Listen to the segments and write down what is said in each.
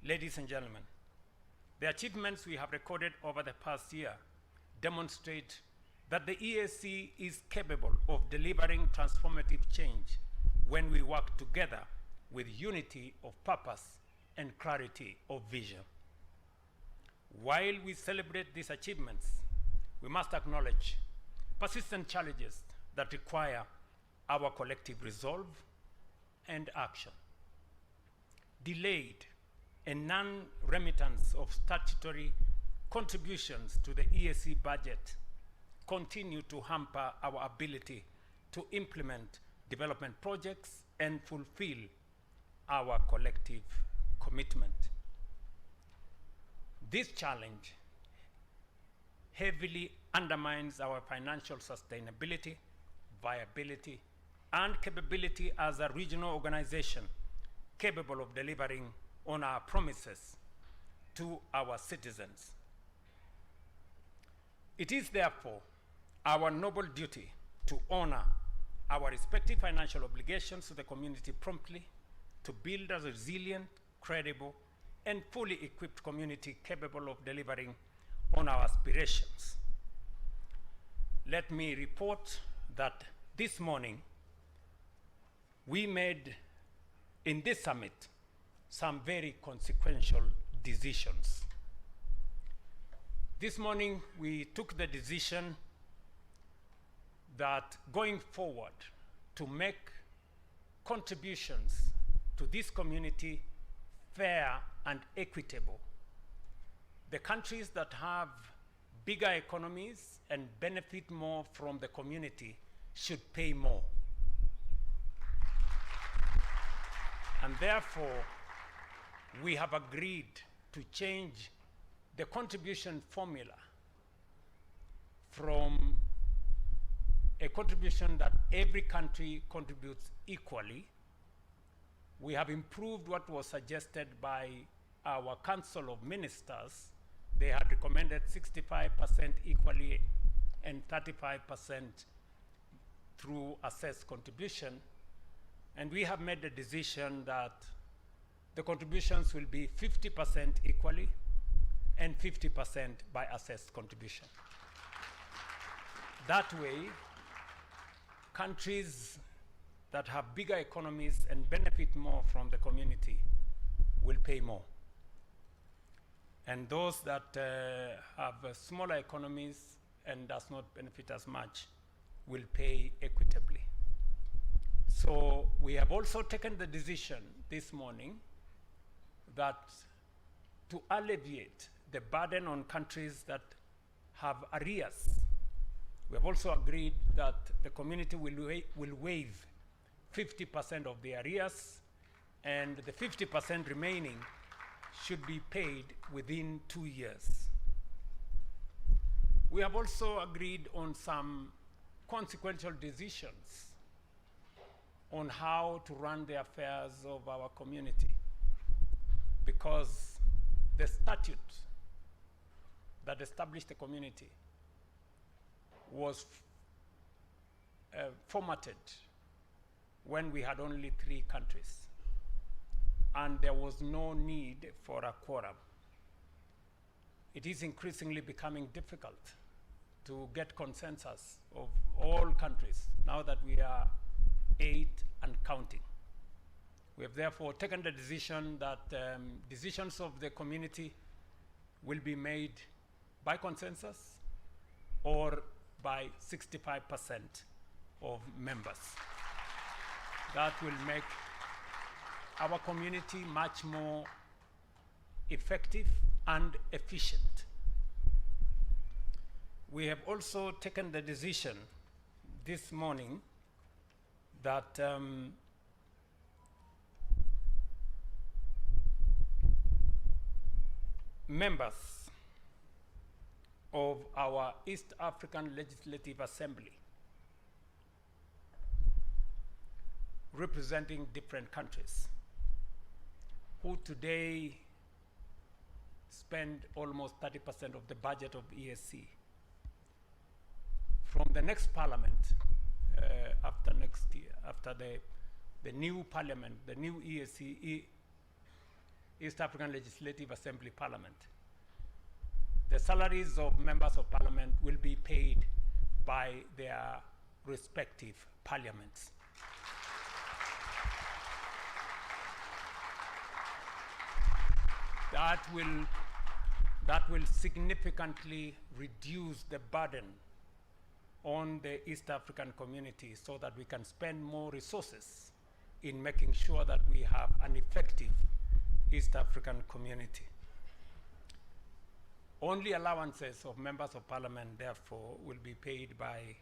Ladies and gentlemen, the achievements we have recorded over the past year demonstrate that the EAC is capable of delivering transformative change when we work together with unity of purpose and clarity of vision. While we celebrate these achievements, we must acknowledge persistent challenges that require our collective resolve and action. Delayed and non-remittance of statutory contributions to the EAC budget continue to hamper our ability to implement development projects and fulfill our collective commitment. This challenge heavily undermines our financial sustainability, viability, and capability as a regional organization capable of delivering on our promises to our citizens. It is therefore our noble duty to honor our respective financial obligations to the community promptly, to build a resilient, credible, and fully equipped community capable of delivering on our aspirations. Let me report that this morning we made in this summit some very consequential decisions. This morning we took the decision that going forward to make contributions to this community fair and equitable. The countries that have bigger economies and benefit more from the community should pay more. And therefore, we have agreed to change the contribution formula from a contribution that every country contributes equally. We have improved what was suggested by our Council of Ministers. They had recommended 65% equally and 35% through assessed contribution. And we have made the decision that the contributions will be 50% equally and 50% by assessed contribution. That way, countries that have bigger economies and benefit more from the community will pay more. And those that have smaller economies and does not benefit as much will pay equitably. So we have also taken the decision this morning that to alleviate the burden on countries that have arrears, we have also agreed that the community will waive 50% of the arrears, and the 50% remaining should be paid within 2 years. We have also agreed on some consequential decisions on how to run the affairs of our community, because the statute that established the community was formatted when we had only 3 countries, and there was no need for a quorum. It is increasingly becoming difficult to get consensus of all countries now that we are 8 and counting. We have therefore taken the decision that decisions of the community will be made by consensus or by 65% of members. That will make our community much more effective and efficient. We have also taken the decision this morning that members of our East African Legislative Assembly representing different countries who today spend almost 30% of the budget of EAC, from the next parliament, after next year, after the new parliament, the new EAC East African Legislative Assembly Parliament. The salaries of members of parliament will be paid by their respective parliaments. That will significantly reduce the burden on the East African community so that we can spend more resources in making sure that we have an effective East African community. Only allowances of members of parliament, therefore, will be paid by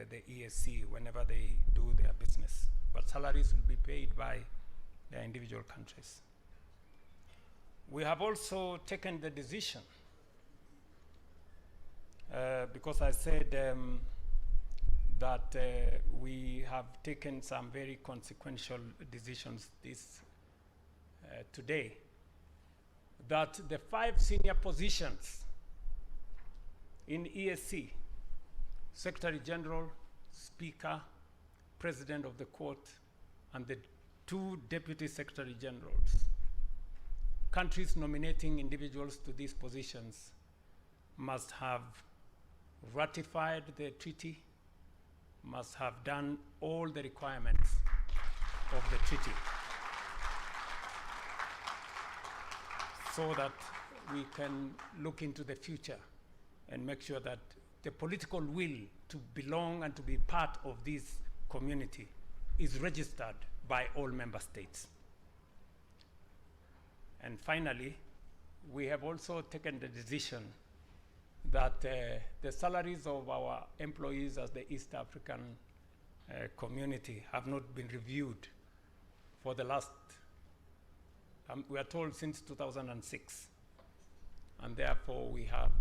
the EAC whenever they do their business. But salaries will be paid by their individual countries. We have also taken the decision, because I said that we have taken some very consequential decisions today, that the 5 senior positions in EAC, Secretary General, Speaker, President of the Court, and the 2 Deputy Secretary Generals, countries nominating individuals to these positions must have ratified the treaty, must have done all the requirements of the treaty, so that we can look into the future and make sure that the political will to belong and to be part of this community is registered by all member states. And finally, we have also taken the decision that the salaries of our employees as the East African community have not been reviewed for the last, we are told, since 2006. And therefore, we have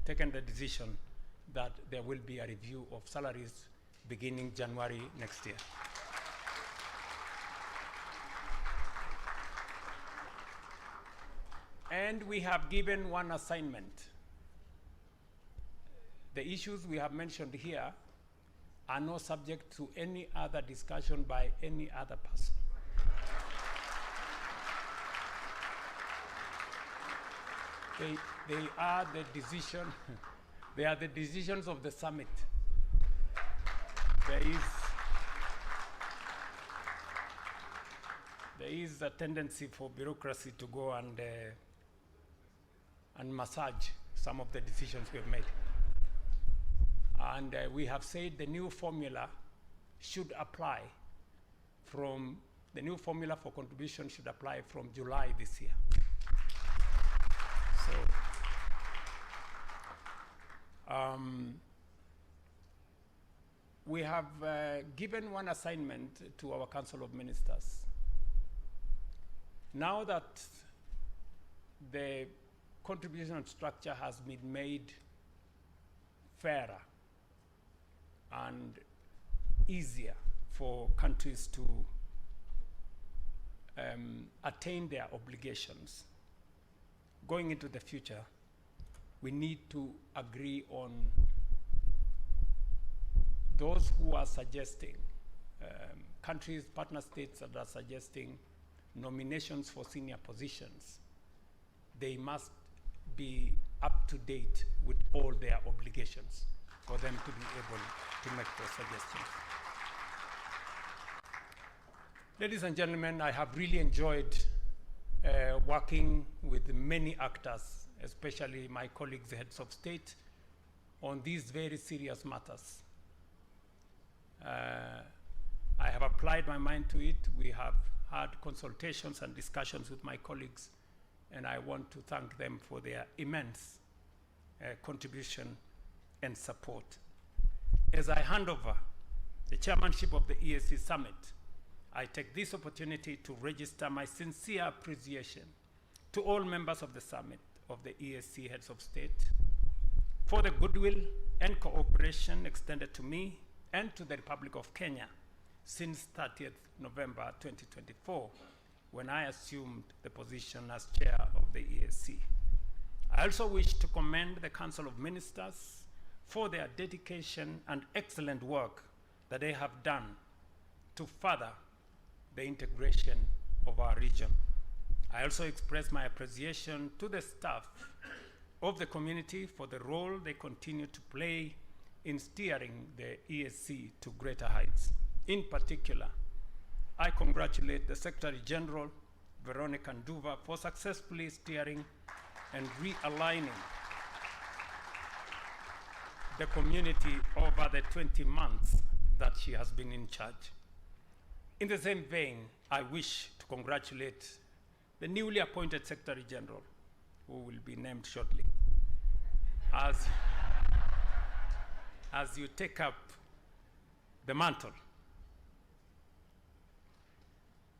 taken the decision that there will be a review of salaries beginning January next year. And we have given one assignment. The issues we have mentioned here are not subject to any other discussion by any other person. They are the decision. They are the decisions of the summit. There is a tendency for bureaucracy to go and massage some of the decisions we have made. And we have said the new formula should apply from, the new formula for contribution should apply from July this year. So, we have given one assignment to our Council of Ministers. Now that the contribution structure has been made fairer and easier for countries to attain their obligations, going into the future, we need to agree on those who are suggesting, countries, partner states that are suggesting nominations for senior positions. They must be up to date with all their obligations for them to be able to make those suggestions. Ladies and gentlemen, I have really enjoyed working with many actors, especially my colleagues, the heads of state, on these very serious matters. I have applied my mind to it. We have had consultations and discussions with my colleagues, and I want to thank them for their immense contribution and support. As I hand over the chairmanship of the EAC Summit, I take this opportunity to register my sincere appreciation to all members of the Summit of the EAC Heads of State for the goodwill and cooperation extended to me and to the Republic of Kenya since 30th November 2024, when I assumed the position as chair of the EAC. I also wish to commend the Council of Ministers for their dedication and excellent work that they have done to further the integration of our region. I also express my appreciation to the staff of the community for the role they continue to play in steering the EAC to greater heights. In particular, I congratulate the Secretary General, Veronica Nduva, for successfully steering and realigning the community over the 20 months that she has been in charge. In the same vein, I wish to congratulate the newly appointed Secretary General, who will be named shortly, as you take up the mantle.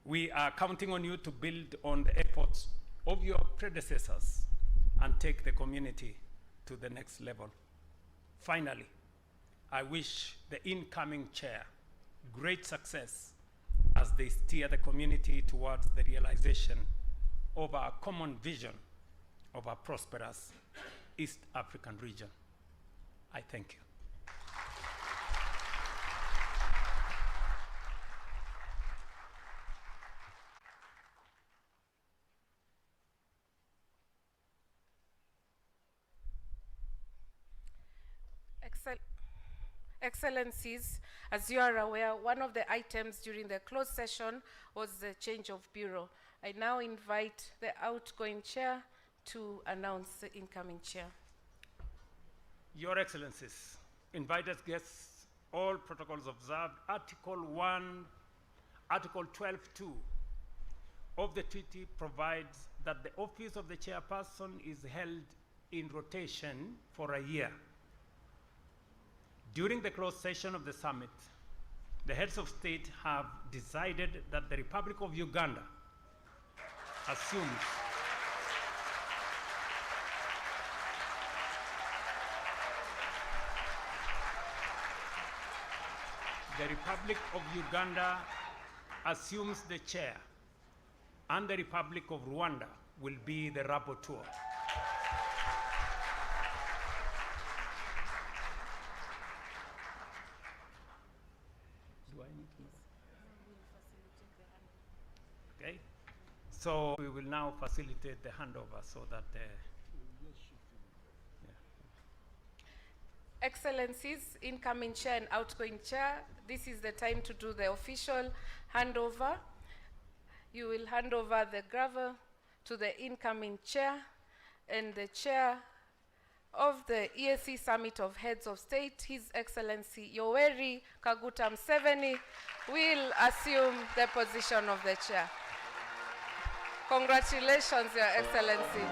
We are counting on you to build on the efforts of your predecessors and take the community to the next level. Finally, I wish the incoming chair great success as they steer the community towards the realization of our common vision of a prosperous East African region. I thank you. Excellencies, as you are aware, one of the items during the closed session was the change of bureau. I now invite the outgoing chair to announce the incoming chair. Your Excellencies, invited guests, all protocols observed, Article 12.2 of the treaty provides that the office of the chairperson is held in rotation for a year. During the closed session of the summit, the heads of state have decided that the Republic of Uganda assumes the chair, and the Republic of Rwanda will be the rapporteur. Okay, so we will now facilitate the handover so that Excellencies, incoming chair and outgoing chair, this is the time to do the official handover. You will hand over the gavel to the incoming chair, and the chair of the EAC Summit of Heads of State, His Excellency Yoweri Kaguta Museveni, will assume the position of the chair. Congratulations, Your Excellency.